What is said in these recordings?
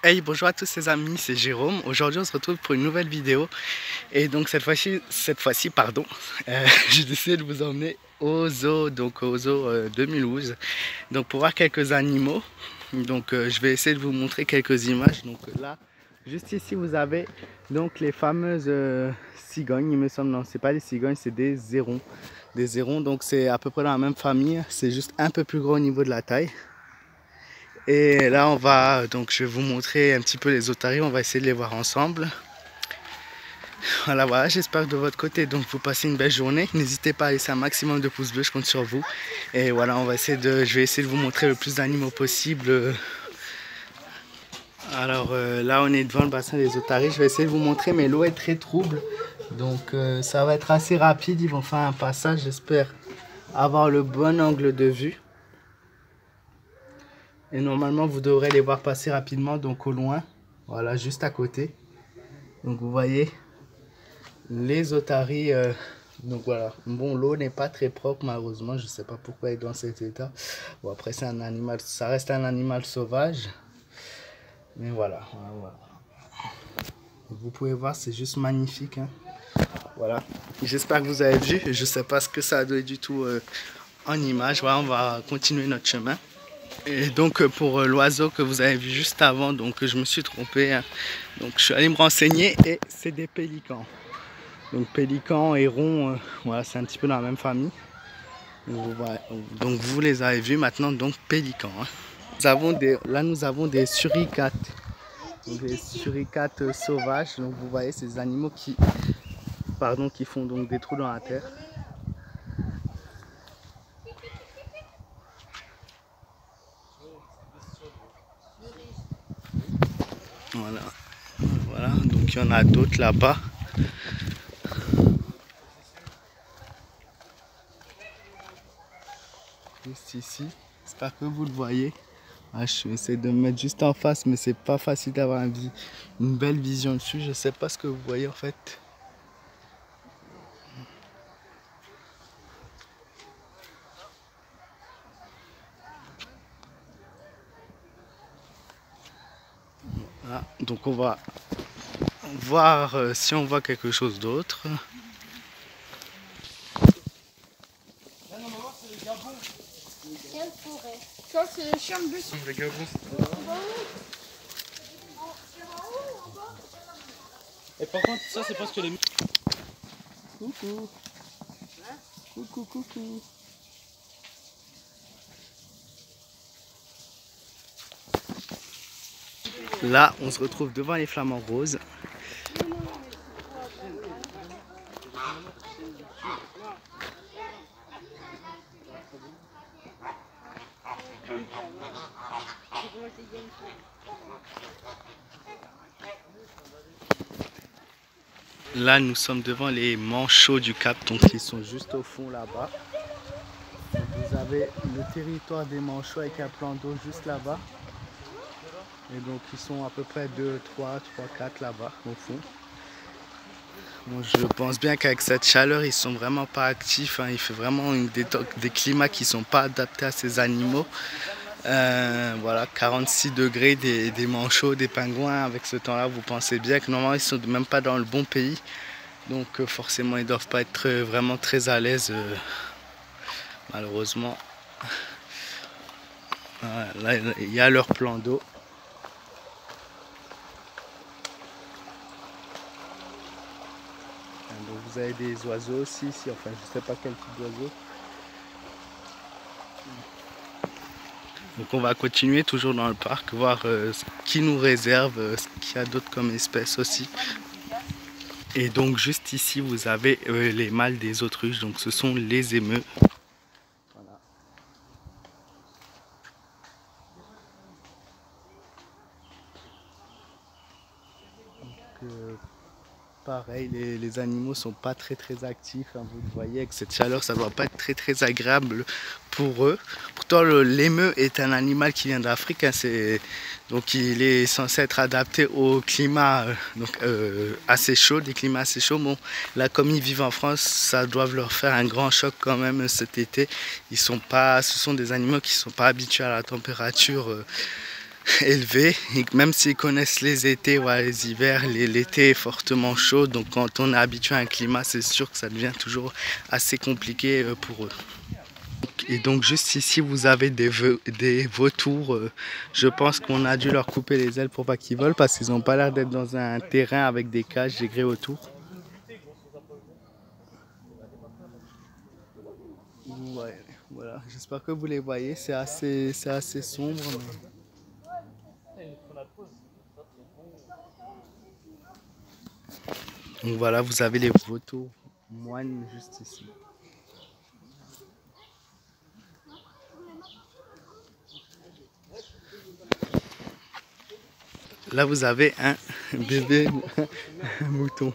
Hey, bonjour à tous les amis, c'est Jérôme. Aujourd'hui, on se retrouve pour une nouvelle vidéo. Et donc cette fois-ci, pardon, j'ai décidé de vous emmener au zoo, donc au zoo de Mulhouse, donc pour voir quelques animaux. Donc je vais essayer de vous montrer quelques images. Donc là, juste ici, vous avez donc les fameuses cigognes, il me semble. Non, c'est pas des cigognes, c'est des hérons. Des hérons, donc c'est à peu près dans la même famille. C'est juste un peu plus gros au niveau de la taille. Et là on va, donc je vais vous montrer un petit peu les otaries, on va essayer de les voir ensemble. Voilà, j'espère que de votre côté donc vous passez une belle journée. N'hésitez pas à laisser un maximum de pouces bleus, je compte sur vous. Et voilà, je vais essayer de vous montrer le plus d'animaux possible. Alors là on est devant le bassin des otaries, je vais essayer de vous montrer, mais l'eau est très trouble. Donc ça va être assez rapide, ils vont faire un passage, j'espère avoir le bon angle de vue. Et normalement, vous devrez les voir passer rapidement, donc au loin. Voilà, juste à côté. Donc vous voyez les otaries. Donc voilà. Bon, l'eau n'est pas très propre, malheureusement. Je ne sais pas pourquoi elle est dans cet état. Bon, après, c'est un animal, ça reste un animal sauvage. Mais voilà. Vous pouvez voir, c'est juste magnifique. Hein. Voilà. J'espère que vous avez vu. Je ne sais pas ce que ça a donné du tout en image. Voilà, on va continuer notre chemin. Et donc pour l'oiseau que vous avez vu juste avant, donc je me suis trompé. Hein. Donc je suis allé me renseigner et c'est des pélicans. Donc pélicans, hérons, voilà, c'est un petit peu dans la même famille. Donc vous les avez vus maintenant, donc pélicans. Hein. Là nous avons des suricates. Donc des suricates sauvages. Donc vous voyez ces animaux qui font donc des trous dans la terre. Voilà, donc il y en a d'autres là-bas. Juste ici, j'espère que vous le voyez. Ah, je vais essayer de me mettre juste en face, mais c'est pas facile d'avoir une belle vision dessus. Je sais pas ce que vous voyez en fait. Ah, donc on va voir si on voit quelque chose d'autre. Ça, c'est les chiens de bus. Les Gabons. Et par contre, ça c'est parce que les... Coucou. Coucou. Là, on se retrouve devant les flamants roses. Là, nous sommes devant les manchots du Cap, donc ils sont juste au fond là-bas. Vous avez le territoire des manchots avec un plan d'eau juste là-bas. Et donc ils sont à peu près 2, 3, 4 là-bas au fond. Bon, je pense bien qu'avec cette chaleur, ils sont vraiment pas actifs. Hein. Il fait vraiment des climats qui sont pas adaptés à ces animaux. Voilà, 46 degrés, des manchots, des pingouins. Avec ce temps-là, vous pensez bien que normalement, ils sont même pas dans le bon pays. Donc forcément, ils doivent pas être vraiment très à l'aise, malheureusement. Voilà, là, il y a leur plan d'eau. Donc vous avez des oiseaux aussi ici, enfin je sais pas quel type d'oiseau. Donc on va continuer toujours dans le parc, voir ce qui nous réserve, ce qu'il y a d'autre comme espèces aussi. Et donc juste ici vous avez les mâles des autruches, donc ce sont les émeus. Voilà. Donc, pareil, les animaux sont pas très actifs, hein, vous le voyez, avec cette chaleur, ça doit pas être très agréable pour eux. Pourtant, l'émeu est un animal qui vient d'Afrique, hein, donc il est censé être adapté au climat assez chaud, des climats assez chauds. Bon, là, comme ils vivent en France, ça doit leur faire un grand choc quand même cet été. Ce sont des animaux qui sont pas habitués à la température élevés. Et même s'ils connaissent les étés ou les hivers, l'été est fortement chaud. Donc quand on est habitué à un climat, c'est sûr que ça devient toujours assez compliqué pour eux. Et donc juste ici vous avez des vautours, je pense qu'on a dû leur couper les ailes pour pas qu'ils volent parce qu'ils n'ont pas l'air d'être dans un terrain avec des cages, des grilles autour. Ouais, voilà, j'espère que vous les voyez, c'est assez sombre. Mais... Donc voilà, vous avez les vautours moines juste ici. Là, vous avez un bébé mouton.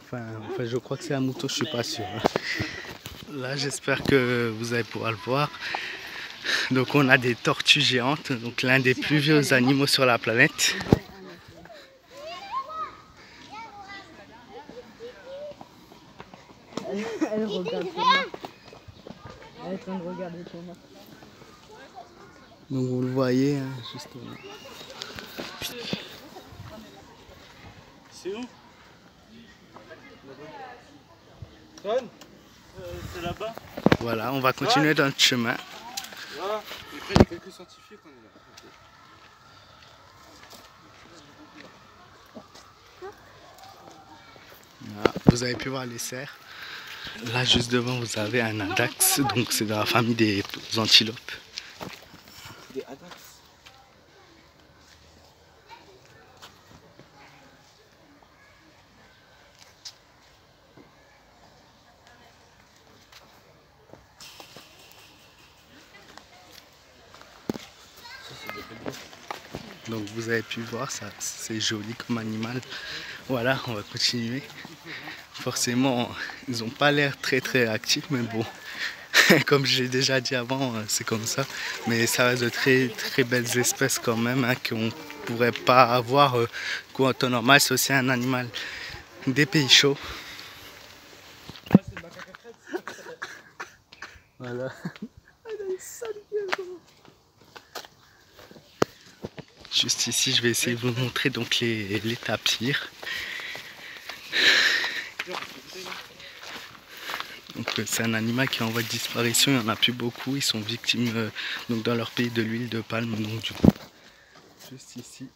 Enfin, je crois que c'est un mouton, je suis pas sûr. Là, j'espère que vous allez pouvoir le voir. Donc, on a des tortues géantes, donc l'un des plus vieux animaux sur la planète. Elle regarde Thomas. Elle est en train de regarder Thomas. Donc, vous le voyez, hein, justement. C'est où? Là-bas. C'est là-bas. Voilà, on va continuer notre chemin. Voilà. Et après, il y a quelques scientifiques, on est là. Voilà, vous avez pu voir les cerfs. Là, juste devant, vous avez un adax, donc c'est dans la famille des antilopes. Des adax. Donc vous avez pu voir, ça c'est joli comme animal. Voilà, on va continuer. Forcément, ils n'ont pas l'air très actifs, mais bon, comme j'ai déjà dit avant, c'est comme ça. Mais ça reste de très belles espèces quand même, hein, qu'on ne pourrait pas avoir en temps normal. C'est aussi un animal des pays chauds. Voilà. Juste ici, je vais essayer de vous montrer donc les tapirs. C'est un animal qui est en voie de disparition, il n'y en a plus beaucoup, ils sont victimes donc dans leur pays de l'huile de palme, donc du coup, juste ici.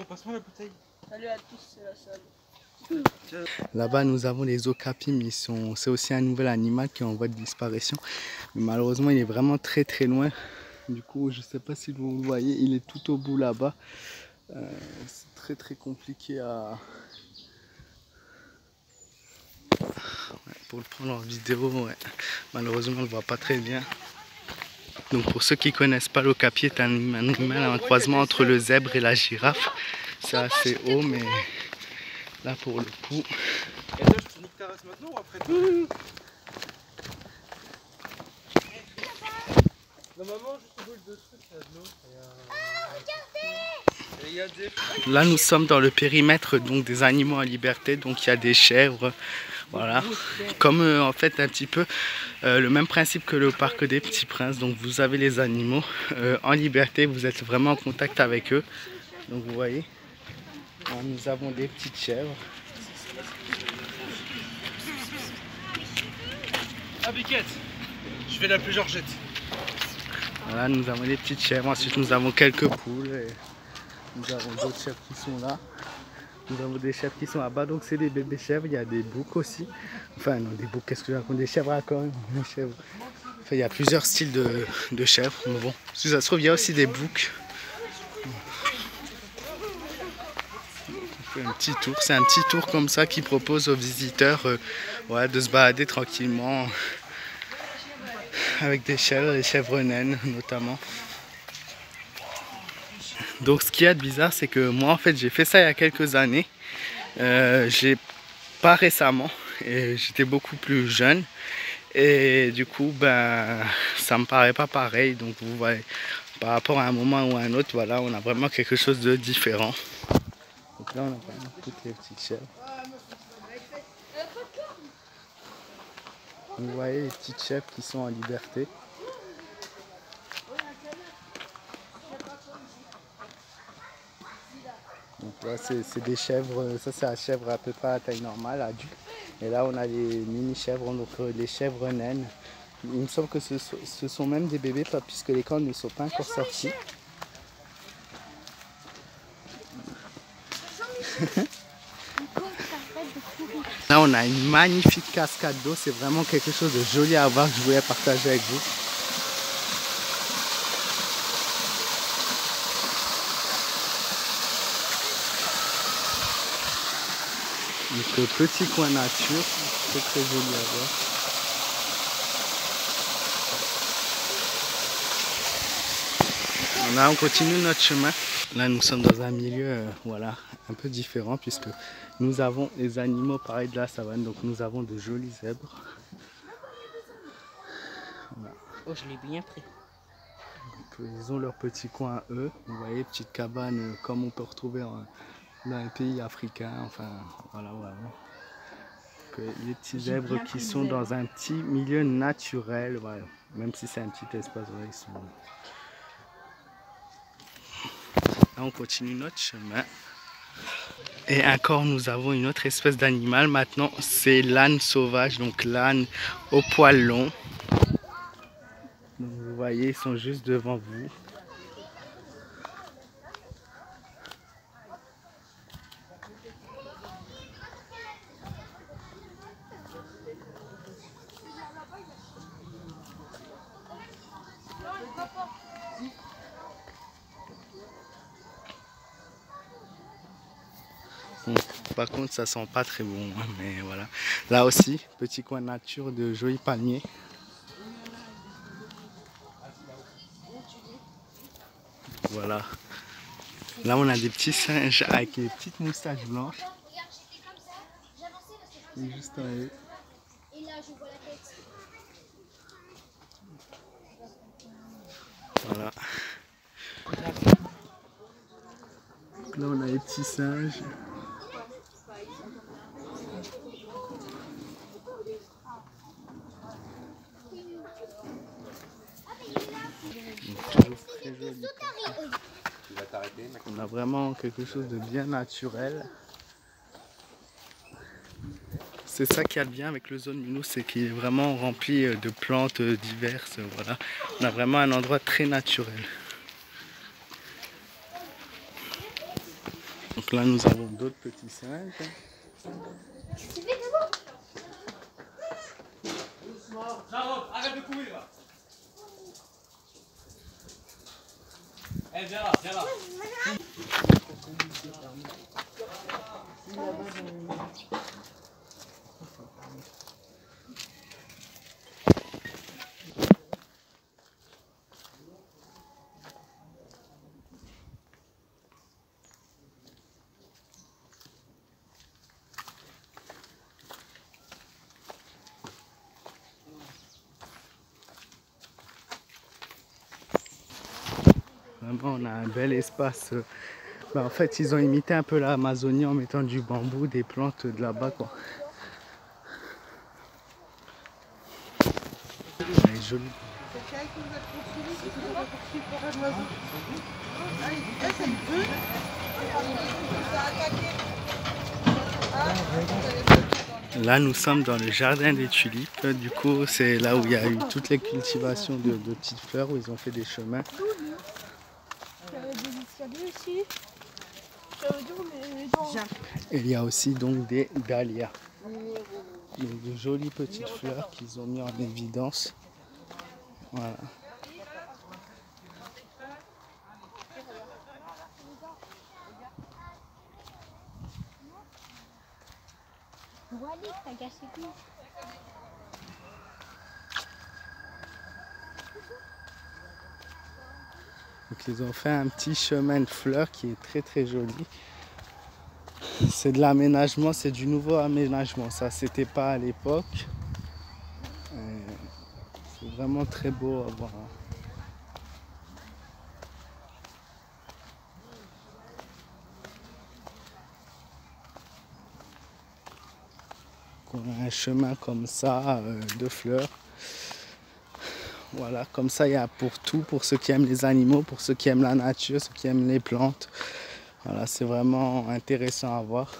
Passe-moi la bouteille. Salut à tous, c'est la salle. Là-bas, nous avons les okapis, c'est aussi un nouvel animal qui est en voie de disparition. Mais malheureusement, il est vraiment très loin. Du coup, je ne sais pas si vous le voyez, il est tout au bout là-bas. C'est très compliqué à... pour le prendre en vidéo, ouais. Malheureusement, on ne le voit pas très bien. Donc pour ceux qui ne connaissent pas, l'okapi est un animal, un croisement entre le zèbre et la girafe. C'est assez haut, mais là pour le coup... Et là, je te nique ta race maintenant ou après? Normalement, juste bouge de trucs, il y a de l'eau. Là, nous sommes dans le périmètre donc, des animaux en liberté. Donc il y a des chèvres, voilà. Comme en fait un petit peu le même principe que le parc des Petits Princes. Donc vous avez les animaux en liberté, vous êtes vraiment en contact avec eux. Donc vous voyez, alors, nous avons des petites chèvres. Ah, Biquette, je vais l'appeler Georgette. Voilà, nous avons des petites chèvres. Ensuite, nous avons quelques poules. Et nous avons d'autres chèvres qui sont là. Nous avons des chèvres qui sont là-bas. Donc, c'est des bébés chèvres. Il y a des boucs aussi. Enfin, non, des boucs, qu'est-ce que je raconte? Des chèvres à quand même. Des chèvres. Enfin, il y a plusieurs styles de chèvres. Mais bon, si ça se trouve, il y a aussi des boucs. Un petit tour, c'est un petit tour comme ça qui propose aux visiteurs ouais, de se balader tranquillement avec des chèvres, les chèvres naines notamment. Donc ce qu'il y a de bizarre, c'est que moi en fait j'ai fait ça il y a quelques années, j'ai pas récemment, et j'étais beaucoup plus jeune. Et du coup, ben, ça me paraît pas pareil. Donc vous voyez, par rapport à un moment ou à un autre, voilà, on a vraiment quelque chose de différent. Donc là, on a vraiment toutes les petites chèvres. Vous voyez les petites chèvres qui sont en liberté. Donc là, c'est des chèvres, ça c'est la chèvre à peu près à taille normale, adulte. Et là, on a les mini-chèvres, donc les chèvres naines. Il me semble que ce sont même des bébés, puisque les cornes ne sont pas encore sorties. Là, on a une magnifique cascade d'eau. C'est vraiment quelque chose de joli à voir que je voulais partager avec vous. Donc, petit coin nature, c'est très joli à voir. Là, on continue notre chemin. Là, nous sommes dans un milieu voilà, un peu différent puisque nous avons les animaux pareils de la savane. Donc, nous avons de jolis zèbres. Voilà. Oh, je l'ai bien pris. Donc, ils ont leur petit coin à eux. Vous voyez, petite cabane comme on peut retrouver dans les pays africains. Enfin, voilà, voilà. Les petits zèbres qui sont dans un petit milieu naturel. Voilà. Même si c'est un petit espace, voilà, ils sont... Là, on continue notre chemin. Et encore, nous avons une autre espèce d'animal. Maintenant, c'est l'âne sauvage. Donc, l'âne au poil long. Donc, vous voyez, ils sont juste devant vous. Bon, par contre, ça sent pas très bon, hein, mais voilà. Là aussi, petit coin nature de jolis palmiers. Voilà. Là, on a des petits singes avec des petites moustaches blanches. Et juste en haut. Voilà. Donc là, on a les petits singes. Toujours très joli. On a vraiment quelque chose de bien naturel. C'est ça qui est bien avec le zone Minou, c'est qu'il est vraiment rempli de plantes diverses. Voilà. On a vraiment un endroit très naturel. Donc là, nous avons d'autres petits singes. Arrête de courir là. Eh, viens là, viens là. Vraiment, on a un bel espace. En fait, ils ont imité un peu l'Amazonie en mettant du bambou, des plantes de là-bas, quoi. Elle est jolie. Là, nous sommes dans le jardin des tulipes. Du coup, c'est là où il y a eu toutes les cultivations de petites fleurs, où ils ont fait des chemins. Et il y a aussi donc des dahlias. Donc de jolies petites fleurs qu'ils ont mis en évidence. Voilà. Donc ils ont fait un petit chemin de fleurs qui est très très joli. C'est de l'aménagement, c'est du nouveau aménagement. Ça, c'était pas à l'époque. C'est vraiment très beau à voir. on a un chemin comme ça de fleurs. Voilà, comme ça il y a pour tout, pour ceux qui aiment les animaux, pour ceux qui aiment la nature, ceux qui aiment les plantes. Voilà, c'est vraiment intéressant à voir.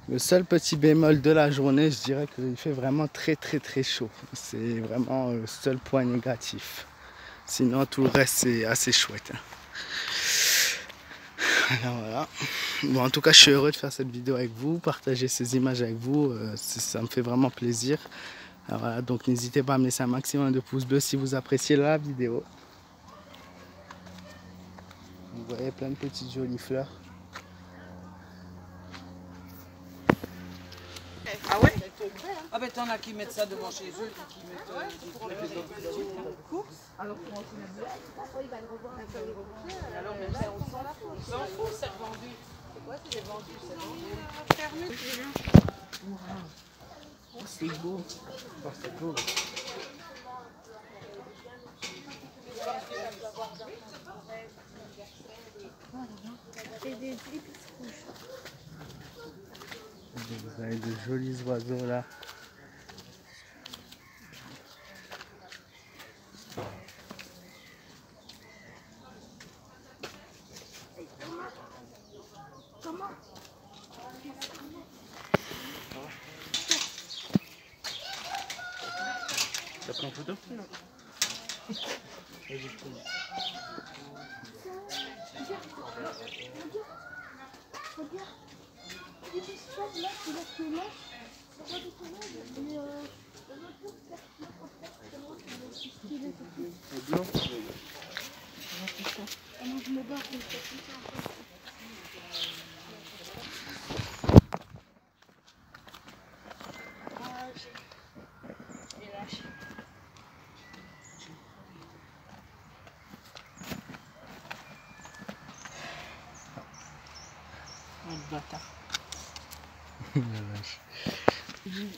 Le seul petit bémol de la journée, je dirais qu'il fait vraiment très chaud. C'est vraiment le seul point négatif. Sinon tout le reste c'est assez chouette. Alors, voilà. Bon, en tout cas je suis heureux de faire cette vidéo avec vous, partager ces images avec vous, ça me fait vraiment plaisir. Alors, voilà, donc n'hésitez pas à me laisser un maximum de pouces bleus si vous appréciez la vidéo. Vous voyez plein de petites jolies fleurs. Ah ouais? Ah ben t'en as qui mettent ça devant chez eux, qui mettent des courses. Alors comment tu mets ça? Alors même ça on s'en fout, c'est vendu. C'est quoi, c'est des vendus, c'est vendu. Oh, c'est beau. Oh, c'est beau. Vous avez de jolis oiseaux là. T'as pris en photo? Non.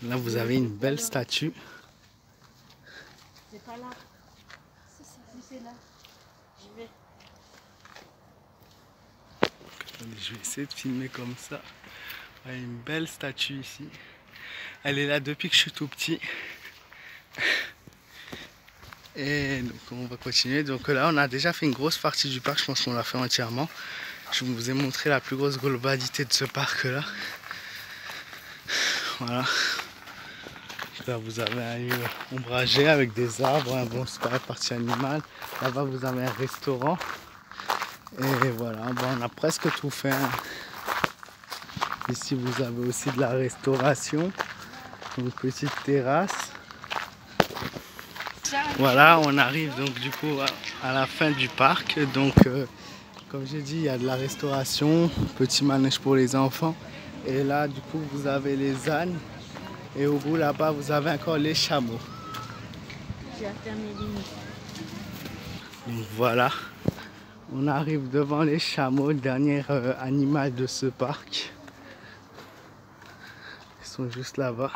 Là vous avez une belle statue. C'est pas là. C'est là. Je vais essayer de filmer comme ça. Ouais, une belle statue ici. Elle est là depuis que je suis tout petit. Et donc on va continuer. Donc là on a déjà fait une grosse partie du parc. Je pense qu'on l'a fait entièrement. Je vous ai montré la plus grosse globalité de ce parc là. Voilà. Là vous avez un lieu ombragé avec des arbres, un bon spot, partie animale. Là-bas vous avez un restaurant. Et voilà, bon, on a presque tout fait. Ici vous avez aussi de la restauration. Une petite terrasse. Voilà, on arrive donc du coup à la fin du parc. Donc comme j'ai dit, il y a de la restauration, petit manège pour les enfants. Et là du coup vous avez les ânes. Et au bout là-bas vous avez encore les chameaux. J'ai atteint mes limites. Donc voilà, on arrive devant les chameaux, le dernier animal de ce parc. Ils sont juste là-bas.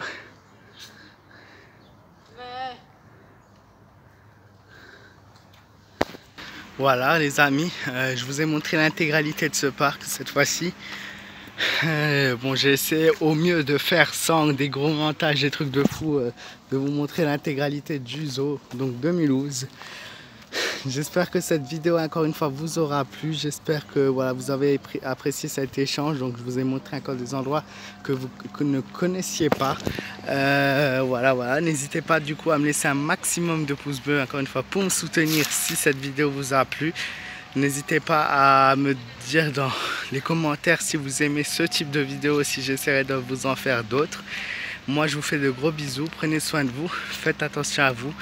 Voilà les amis, je vous ai montré l'intégralité de ce parc cette fois-ci. Bon, j'ai essayé au mieux de faire sans des gros montages, des trucs de fou, de vous montrer l'intégralité du zoo, donc de Mulhouse. J'espère que cette vidéo encore une fois vous aura plu. J'espère que voilà, vous avez apprécié cet échange. Donc je vous ai montré encore des endroits que vous ne connaissiez pas. Voilà. N'hésitez pas du coup à me laisser un maximum de pouces bleus encore une fois pour me soutenir si cette vidéo vous a plu. N'hésitez pas à me dire dans les commentaires si vous aimez ce type de vidéo, si j'essaierai de vous en faire d'autres. Moi je vous fais de gros bisous, prenez soin de vous, faites attention à vous.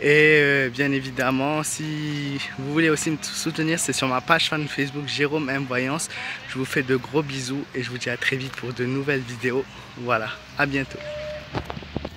Et bien évidemment, si vous voulez aussi me soutenir, c'est sur ma page fan Facebook Jérôme M Voyance. Je vous fais de gros bisous et je vous dis à très vite pour de nouvelles vidéos. Voilà, à bientôt.